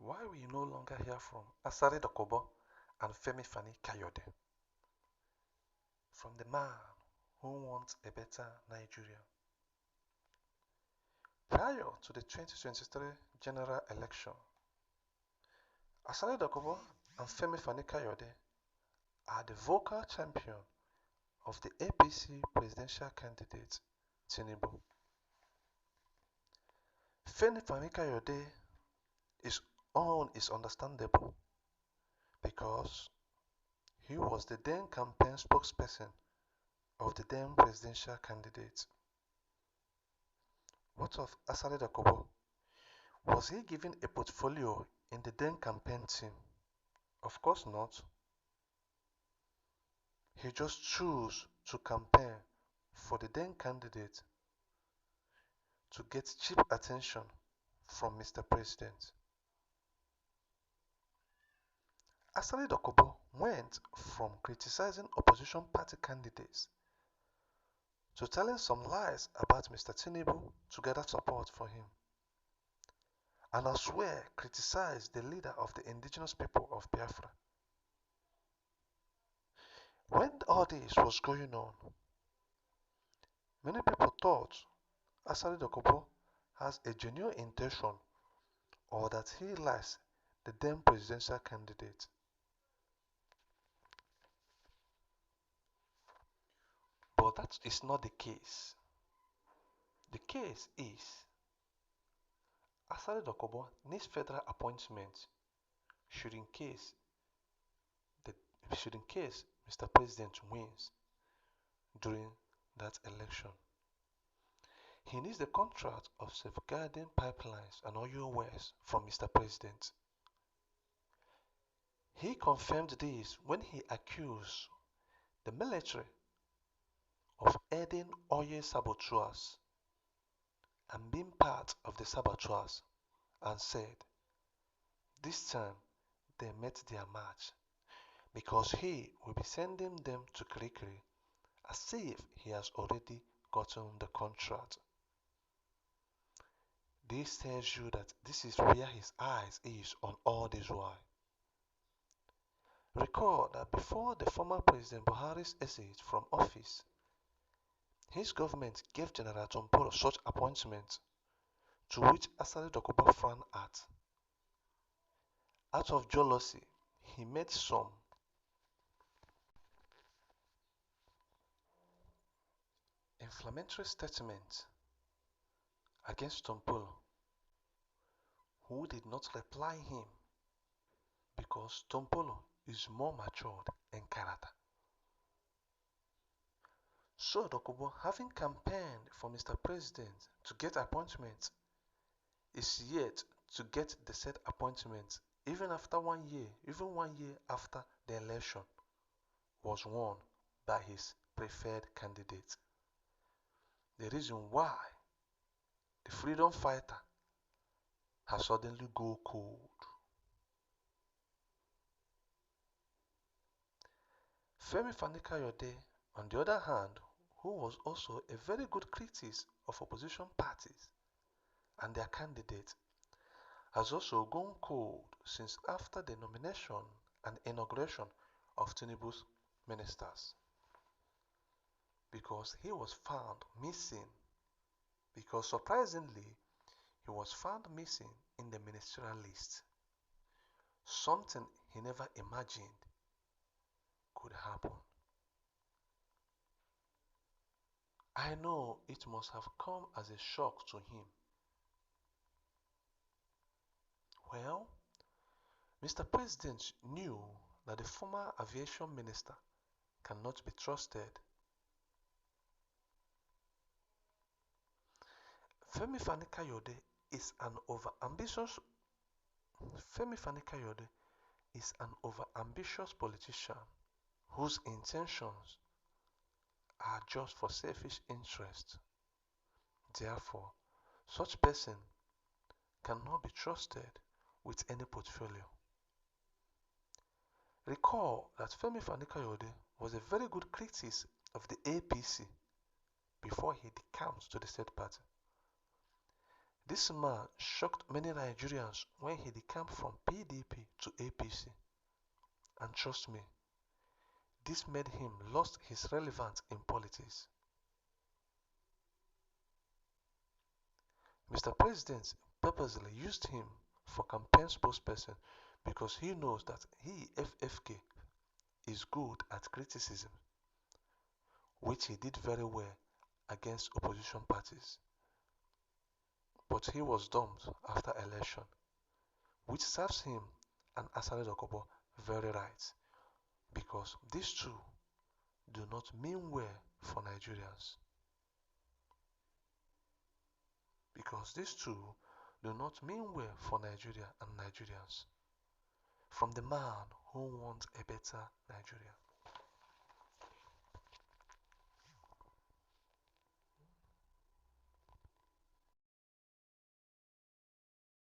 Why we no longer hear from Asari Dokubo and Femi Fani Kayode, from the man who wants a better Nigeria. Prior to the 2023 general election, Asari Dokubo and Femi Fani Kayode are the vocal champion of the APC presidential candidate Tinubu. Femi Fani Kayode is understandable because he was the then campaign spokesperson of the then presidential candidate. What of Asari Dokubo? Was he given a portfolio in the then campaign team? Of course not. He just chose to campaign for the then candidate to get cheap attention from Mr. President. Asari Dokubo went from criticizing opposition party candidates to telling some lies about Mr. Tinubu to gather support for him, and I swear criticized the leader of the indigenous people of Biafra. When all this was going on, many people thought Asari Dokubo has a genuine intention or that he likes the then presidential candidate. But that is not the case. The case is Asari Dokubo needs federal appointment should in case the, should in case Mr. President wins during that election. He needs the contract of safeguarding pipelines and oil wells from Mr. President. He confirmed this when he accused the military of aiding oil saboteurs and being part of the saboteurs, and said this time they met their match because he will be sending them to Kirikiri as if he has already gotten the contract. This tells you that this is where his eyes is on all this while. Recall that before the former President Buhari's exit from office, his government gave General Tomporo such appointments, to which Asari Dokubo frowned at. Out of jealousy, he made some inflammatory statements against Tompolo, who did not reply him because Tompolo is more matured in character. So Dokubo, having campaigned for Mr. President to get appointments, is yet to get the said appointment even after 1 year, even 1 year after the election was won by his preferred candidate. The reason why the freedom fighter has suddenly go cold. Femi Fani Kayode, on the other hand, who was also a very good critic of opposition parties and their candidates, has also gone cold since after the nomination and inauguration of Tinubu's ministers, because he was found missing, because surprisingly he was found missing in the ministerial list, something he never imagined could happen. I know it must have come as a shock to him. Well, Mr. President knew that the former aviation minister cannot be trusted. Femi Fani Kayode is an overambitious Femi Fani Kayode is an overambitious politician whose intentions are just for selfish interest. Therefore, such person cannot be trusted with any portfolio. Recall that Femi Fani Kayode was a very good critic of the APC before he decamped to the state party. This man shocked many Nigerians when he decamped from PDP to APC. And trust me, this made him lost his relevance in politics. Mr. President purposely used him for campaign spokesperson because he knows that he, FFK, is good at criticism, which he did very well against opposition parties. But he was dumped after election, which serves him and Asari Dokubo very right, because these two do not mean well for Nigerians. Because these two do not mean well for Nigeria and Nigerians. From the man who wants a better Nigeria.